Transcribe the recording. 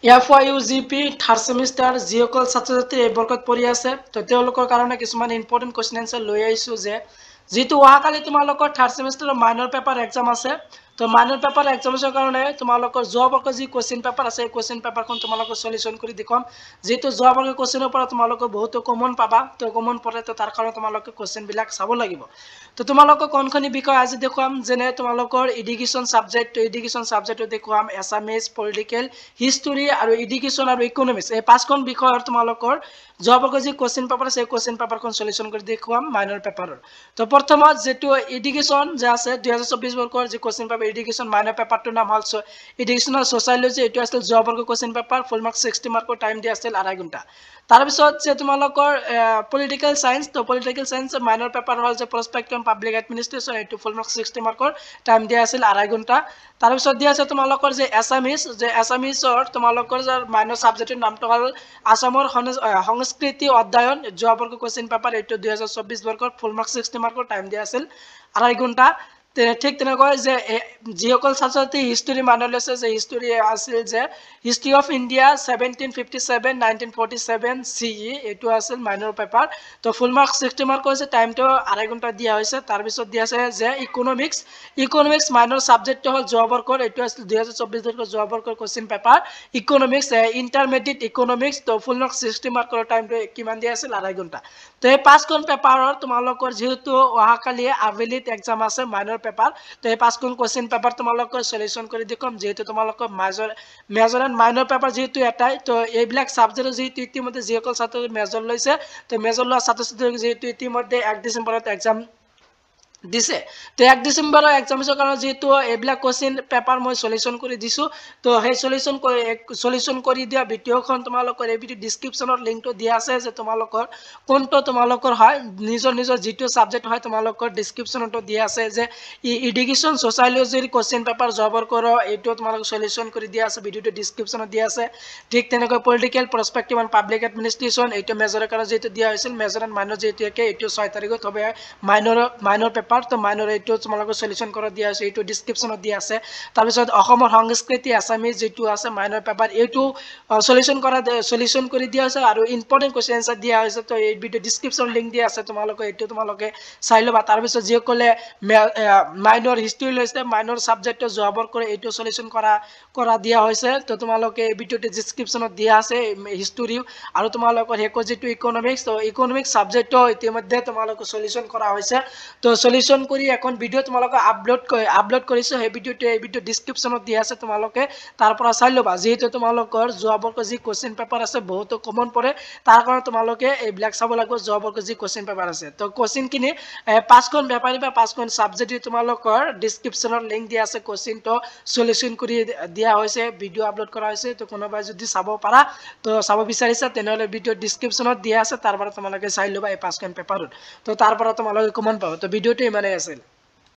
FYUGP third semester যিসকল ছাত্ৰ ছাত্ৰী এই বৰ্গত পঢ়ি আছে তো তেওঁলোকৰ কাৰণে কিছুমান ইম্পৰ্টেণ্ট কুৱেশ্যন এনচাৰ লৈ আহিছোঁ যে যিটো অহাকালি তোমালোকৰ থাৰ্ড সেমিষ্টাৰৰ মাইনৰ পেপাৰ এক্সাম আছে তো মাইনৰ পেপাৰ এক্সামৰ কাৰণে তোমালোকৰ যোৱা বৰ্গৰ যি কুৱেশ্যন পেপাৰ আছে কুৱেশ্যন পেপাৰখন তোমালোকৰ সলিউশন কৰি দেখুৱাম যেহেতু যোৱা বৰ্গৰ কুৱেশ্যনৰ পৰা তোমালোকৰ বহুতো কমন পাবা তো কমন পৰে তো তাৰ কাৰণে তোমালোকে কুৱেশ্যন বিলাক চাব লাগিব তো তোমালোকৰ কোনখিনি বিষয় আজি দেখুৱাম যেনে তোমালোকৰ এডুকেশ্যন সাবজেক্ট এডুকেশ্যন সাবজেক্টটো দেখুৱাম এছামিজ পলিটিকেল হিষ্টৰী আৰু এডুকেশ্যন আৰু ইকনমিক্স এই পাঁচখন বিষয়ৰ তোমালোকৰ যোৱা বৰ্গৰ যি কুৱেশ্যন পেপাৰ আছে কুৱেশ্যন পেপাৰখন সলিউশন কৰি দেখুৱাম মাইনৰ পেপাৰৰ তো প্ৰথমত যেটো এডুকেশ্যন যে আছে 2024 বৰ্গৰ যি কুৱেশ্যন পেপাৰ এডুকেশ্যন মাইনৰ পেপাৰটোৰ নাম হ'ল এডুকেশ্যনাল সোশিয়োলজি এটো আছিল যোৱা বৰ্গৰ কুৱেশ্যন পেপাৰ ফুল মাৰ্ক 60 মাৰ্কৰ টাইম দিয়া আছিল 2.5 ঘণ্টা তাৰ পিছত যে তোমালোকৰ পলিটিকেল সায়েন্স তো পলিটিকেল সায়েন্স মাইনৰ পেপাৰ হ'ল যে প্ৰসপেক্টাম পাব্লিক এডমিনিষ্ট্ৰেশ্যন এটো ফুল মাৰ্ক 60 মাৰ্কৰ টাইম দিয়া আছিল 2.5 ঘণ্টা তাৰ পিছত দিয়া আছে তোমালোকৰ যে এছামিজৰ তোমালোকৰ যে মাইনৰ সাবজেক্টৰ নামটো হ'ল আসামৰ সংস্কৃতি অধ্যয়ন যোৱা বৰ্গৰ কুৱেশ্যন পেপাৰ এটো 2024 বৰ্গৰ ফুল মাৰ্ক 60 মাৰ্কৰ টাইম দিয়া আছিল 2.5 ঘণ্টা ঠিক তেনেকৈ যে যিসকল ছাত্ৰ ছাত্ৰী হিষ্টৰী মাইনৰ লৈছে যে হিষ্টৰী আছিল যে হিষ্টৰী অফ ইণ্ডিয়া 1757 1947 CE এটো আছিল মাইনৰ পেপাৰ তো ফুল মাৰ্ক 60 মাৰ্ক হৈছে টাইমটো 2.5 ঘণ্টা দিয়া হৈছে তাৰ পিছত দিয়া আছে যে ইকনমিক্স মাইনৰ সাবজেক্টটো হ'ল যোৱা বৰ্গৰ এটো আছিল 2024 বৰ্গৰ যোৱা বৰ্গৰ question paper economics intermediate economics তো ফুল মাৰ্ক 60 মাৰ্কৰ টাইমটো কিমান দিয়া আছিল 2.5 ঘণ্টা তো এই পাঁচখন পেপাৰৰ তোমালোকৰ যেহেতু অহাকালি আবেলিত এক্সাম আছে মাইনৰ পেপাৰ তো এই পাঁচখন কুৱেশ্যন পেপাৰ তোমালোকৰ সলিউশন কৰি দেখুৱাম যেহেতু তোমালোকৰ মেজৰ এণ্ড মাইনৰ পেপাৰ যেহেতু এটাই তো এইবিলাক সাবজেক্ট যেহেতু ইতিমধ্যে যিসকল ছাত্ৰ মেজৰ লৈছে তো মেজৰ লোৱা ছাত্ৰ ছাত্ৰী যেহেতু ইতিমধ্যে 1 ডিসেম্বৰত এক্সাম দিছে তো 1 ডিসেম্বৰৰ এক্সামৰ কাৰণে যেহেতু এইবিলাক কোশ্চেন পেপাৰ মই সলিউশন কৰি দিছো তো সেই সলিউশন কৰি দিয়া ভিডিওখন তোমালোকৰ এই ভিডিও ডেসক্ৰিপচনত লিংকটো দিয়া আছে যে তোমালোকৰ কোনটো তোমালোকৰ হয় নিজৰ যেটো সাবজেক্ট হয় তোমালোকৰ ডেসক্ৰিপচনটো দিয়া আছে যে এডুকেশ্যন সোশিয়োলজিৰ কোশ্চেন পেপাৰ জবৰ কৰ এটো তোমালোকৰ সলিউশন কৰি দিয়া আছে ভিডিওটো ডেসক্ৰিপচনত দিয়া আছে ঠিক তেনেকৈ পলিটিকেল পাৰ্সপেক্টিভ এণ্ড পাব্লিক এডমিনিষ্ট্ৰেশ্যন এটো মেজৰৰ কাৰণে যেটো দিয়া হৈছিল মেজৰ এণ্ড মাইনৰ যেটো একে এটো 6 তাৰিখত হবে মাইনৰ পেপাৰ তো মাইনৰ এটো তোমালোকৰ সলিউশন কৰা দিয়া আছে এটো ডেসক্ৰিপচনত দিয়া আছে তাৰ পিছত অসমৰ সংস্কৃতি আসামিজ যেটো আছে মাইনৰ পেপাৰ এটো সলিউশন কৰি দিয়া আছে আৰু ইম্পৰ্টেন্ট কোৱেশ্চন আনসাৰ দিয়া হৈছে তো এই ভিডিও ডেসক্ৰিপচন লিংক দিয়া আছে তোমালোকে চাই লবা তাৰ পিছত যিসকলে মাইনৰ হিষ্টৰী লৈছে মাইনৰ সাবজেক্টৰ যোৱা বৰ্গৰ এটো সলিউশন কৰা দিয়া হৈছে তো তোমালোকে এই ভিডিওটো ডেসক্ৰিপচনত দিয়া আছে হিষ্টৰী আৰু তোমালোকৰ হেকো যেটো ইকনমিক্স তো ইকনমিক্স সাবজেক্টটো ইতিমধ্যে তোমালোকৰ সলিউশন কৰা হৈছে তো সলিউশন কৰি এখন ভিডিও তোমালোকে আপলোড কৰিছো সেই ভিডিওটো এই ভিডিও ডেসক্ৰিপচনত দিয়া আছে তোমালোকে তাৰ পৰা চাই লবা যেহেতু তোমালোকৰ যোৱা বৰ্গৰ যি কোশ্চেন পেপাৰ আছে বহুতো কমন পৰে তাৰ কাৰণে তোমালোকে এইবিলাক চাব লাগিব যোৱা বৰ্গৰ যি কোশ্চেন পেপাৰ আছে তো কোশ্চেন কিনি পাঁচখন পেপাৰ বা পাঁচখন সাবজেক্ট তোমালোকৰ ডেসক্ৰিপচনত লিংক দিয়া আছে কোশ্চেনটো সলিউশন কৰি দিয়া হৈছে ভিডিও আপলোড কৰা হৈছে তো কোনোবাই যদি চাব পাৰা তো চাব বিচাৰিছা তেনেহলে ভিডিও ডেসক্ৰিপচনত দিয়া আছে তাৰ পৰা তোমালোকে চাই লবা এই পাঁচখন পেপাৰত তো তাৰ পৰা তোমালোকে কমন পাবা তো ভিডিওটো ইমানেই আছিল